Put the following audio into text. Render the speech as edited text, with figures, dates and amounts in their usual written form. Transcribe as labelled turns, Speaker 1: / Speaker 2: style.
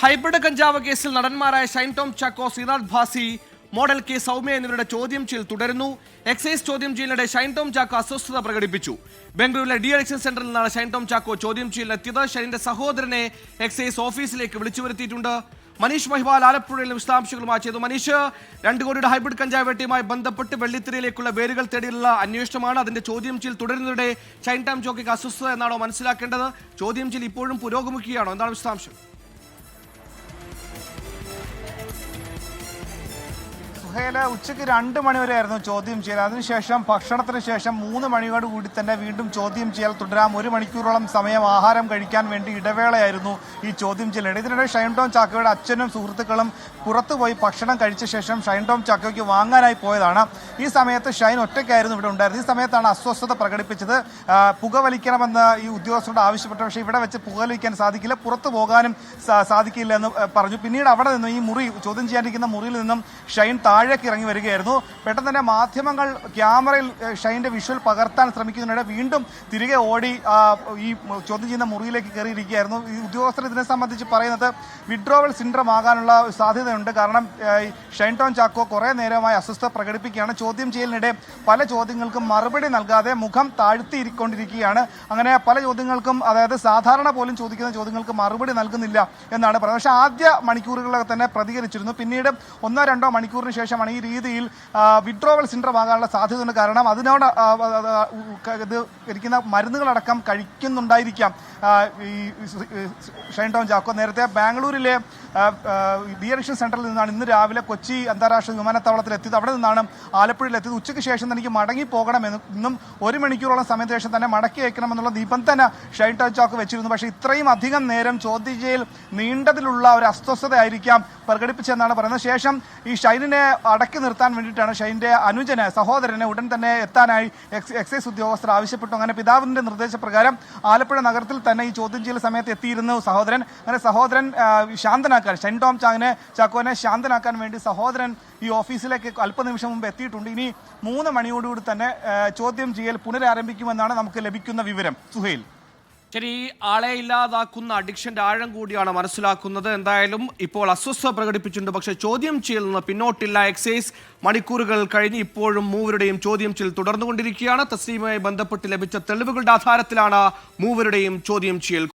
Speaker 1: Hybrid കഞ്ചാവ് കേസിൽ നടന്മാരായ ഷൈൻ ടോം ചാക്കോ, ശ്രീനാഥ് ഭാസി, മോഡൽ കെ സൗമ്യ എന്നിവരുടെ ചോദ്യം ചെയ്യൽ തുടരുന്നു. എക്സൈസ് ചോദ്യം ചെയ്യലിനിടെ ഷൈൻ ടോം ചാക്കോ അസ്വസ്ഥത പ്രകടിപ്പിച്ചു. ബംഗളൂരിലെ ഡി-അഡിക്ഷൻ സെന്ററിൽ നിന്നാണ് ഷൈൻ ടോം ചാക്കോ ചോദ്യം ചെയ്യലിനെത്തിയത്. ഷൈനിന്റെ സഹോദരനെ എക്സൈസ് ഓഫീസിലേക്ക് വിളിച്ചു വരുത്തിയിട്ടുണ്ട്. മനീഷ് മഹിവാൽ ആലപ്പുഴയിലും വിശദാംശങ്ങളുമായി ചെയ്തു. മനീഷ്, 2 കോടിയുടെ ഹൈബ്രിഡ് കഞ്ചാവ് വേട്ടയുമായി ബന്ധപ്പെട്ട് വെള്ളിത്തിരയിലേക്കുള്ള വേരുകൾ തേടിയുള്ള അന്വേഷണമാണ്. അതിന്റെ ചോദ്യം ചെയ്യൽ തുടരുന്നതിടെ ഷൈൻ ടോം ചാക്കോയ്ക്ക് അസ്വസ്ഥത എന്നാണോ മനസ്സിലാക്കേണ്ടത്? ചോദ്യം ചെയ്യൽ ഇപ്പോഴും പുരോഗമിക്കുകയാണോ? എന്താണ് വിശദാംശം?
Speaker 2: ഉച്ചയ്ക്ക് 2 മണിവരെയായിരുന്നു ചോദ്യം ചെയ്യൽ. അതിനുശേഷം ഭക്ഷണത്തിന് ശേഷം 3 മണിയോട് കൂടി തന്നെ വീണ്ടും ചോദ്യം ചെയ്യൽ തുടരാം. 1 മണിക്കൂറോളം സമയം ആഹാരം കഴിക്കാൻ വേണ്ടി ഇടവേളയായിരുന്നു ഈ ചോദ്യം ചെയ്യൽ. ഇതിനിടെ ഷൈൻ ടോം ചാക്കോയുടെ അച്ഛനും സുഹൃത്തുക്കളും പുറത്തുപോയി ഭക്ഷണം കഴിച്ച ശേഷം ഷൈൻ ടോം ചാക്കോയ്ക്ക് വാങ്ങാനായി പോയതാണ്. ഈ സമയത്ത് ഷൈൻ ഒറ്റയ്ക്കായിരുന്നു ഇവിടെ ഉണ്ടായിരുന്നത്. ഈ സമയത്താണ് അസ്വസ്ഥത പ്രകടിപ്പിച്ചത്. പുകവലിക്കണമെന്ന് ഈ ഉദ്യോഗസ്ഥരോട് ആവശ്യപ്പെട്ടു. പക്ഷേ ഇവിടെ വെച്ച് പുകവലിക്കാൻ സാധിക്കില്ല, പുറത്തു പോകാനും സാധിക്കില്ല എന്ന് പറഞ്ഞു. പിന്നീട് അവിടെ നിന്നും ഈ മുറി ചോദ്യം ചെയ്യാനിരിക്കുന്ന മുറിയിൽ നിന്നും ഷൈൻ താഴേക്ക് ഇറങ്ങി വരികയായിരുന്നു. പെട്ടെന്ന് തന്നെ മാധ്യമങ്ങൾ ക്യാമറയിൽ ഷൈൻ്റെ വിഷ്വൽ പകർത്താൻ ശ്രമിക്കുന്നതിനിടെ വീണ്ടും തിരികെ ഓടി ഈ ചോദ്യം ചെയ്യുന്ന മുറിയിലേക്ക് കയറിയിരിക്കുകയായിരുന്നു. ഈ ഉദ്യോഗസ്ഥർ ഇതിനെ സംബന്ധിച്ച് പറയുന്നത് വിഡ്രോവൽ സിൻഡ്രം ആകാനുള്ള സാധ്യതയുണ്ട്. കാരണം ഷൈൻ ടോം ചാക്കോ കുറേ നേരമായി അസ്വസ്ഥത പ്രകടിപ്പിക്കുകയാണ്. ചോദ്യം ചെയ്യലിനിടെ പല ചോദ്യങ്ങൾക്കും മറുപടി നൽകാതെ മുഖം താഴ്ത്തിയിരിക്കൊണ്ടിരിക്കുകയാണ്. അങ്ങനെ പല ചോദ്യങ്ങൾക്കും, അതായത് സാധാരണ പോലും ചോദിക്കുന്ന ചോദ്യങ്ങൾക്ക് മറുപടി നൽകുന്നില്ല എന്നാണ് പറയുന്നത്. പക്ഷേ ആദ്യ മണിക്കൂറുകളിലൊക്കെ തന്നെ പ്രതികരിച്ചിരുന്നു. പിന്നീട് 1-2 മണിക്കൂറിന് ശേഷമാണ് ഈ രീതിയിൽ വിഡ്രോവൽ സിൻഡ്രം ആകാനുള്ള സാധ്യതയുണ്ട്. കാരണം അതിനോട് ഇത് ഇരിക്കുന്ന മരുന്നുകളടക്കം കഴിക്കുന്നുണ്ടായിരിക്കാം ഈ ഷൈൻ ടോം ചാക്കോ. നേരത്തെ ബാംഗ്ലൂരിലെ ഡി-അഡിക്ഷൻ സെന്ററിൽ നിന്നാണ് ഇന്ന് രാവിലെ കൊച്ചി അന്താരാഷ്ട്ര വിമാനത്താവളത്തിൽ എത്തിയത്. അവിടെ നിന്നാണ് ആലപ്പുഴയിൽ എത്തിയത്. ഉച്ചയ്ക്ക് ശേഷം തനിക്ക് മടങ്ങി പോകണമെന്നും 1 മണിക്കൂറോളം സമയത്തിന് ശേഷം തന്നെ മടക്കി അയക്കണമെന്നുള്ള നിബന്ധന ഷൈൻ ടോം ചാക്കോ വെച്ചിരുന്നു. പക്ഷേ ഇത്രയും അധികം നേരം ചോദ്യം ചെയ്യൽ നീണ്ടതിലുള്ള ഒരു അസ്വസ്ഥതയായിരിക്കാം പ്രകടിപ്പിച്ചെന്നാണ് പറയുന്നത്. ശേഷം ഈ ഷൈനിനെ അടക്കി നിർത്താൻ വേണ്ടിയിട്ടാണ് ഷൈൻ്റെ അനുജന്, സഹോദരനെ ഉടൻ തന്നെ എത്താനായി എക്സൈസ് ഉദ്യോഗസ്ഥർ ആവശ്യപ്പെട്ടു. അങ്ങനെ പിതാവിൻ്റെ നിർദ്ദേശപ്രകാരം ആലപ്പുഴ നഗരത്തിൽ തന്നെ ഈ ചോദ്യം ചെയ്യൽ സമയത്ത് എത്തിയിരുന്നു സഹോദരൻ. അങ്ങനെ സഹോദരൻ ശാന്തനാക്കാൻ, ഷൈൻ ടോം ചാക്കോനെ ശാന്തനാക്കാൻ വേണ്ടി സഹോദരൻ ഈ ഓഫീസിലേക്ക് അല്പനിമിഷം മുമ്പ് എത്തിയിട്ടുണ്ട്. ഇനി 3 മണിയോടുകൂടി തന്നെ ചോദ്യം ചെയ്യൽ പുനരാരംഭിക്കുമെന്നാണ് നമുക്ക് ലഭിക്കുന്ന വിവരം. സുഹൈൽ,
Speaker 1: ശരി, ആളെ ഇല്ലാതാക്കുന്ന അഡിക്ഷന്റെ ആഴം കൂടിയാണ് മനസ്സിലാക്കുന്നത്. എന്തായാലും ഇപ്പോൾ അസ്വസ്ഥത പ്രകടിപ്പിച്ചിട്ടുണ്ട്, പക്ഷേ ചോദ്യം ചെയ്യൽ നിന്ന് പിന്നോട്ടില്ല. എക്സൈസ് മണിക്കൂറുകൾ കഴിഞ്ഞ് ഇപ്പോഴും മൂവരുടെയും ചോദ്യം ചെയ്യൽ തുടർന്നുകൊണ്ടിരിക്കുകയാണ്. തസ്ലീമുമായി ബന്ധപ്പെട്ട് ലഭിച്ച തെളിവുകളുടെ ആധാരത്തിലാണ് മൂവരുടെയും ചോദ്യം ചെയ്യൽ.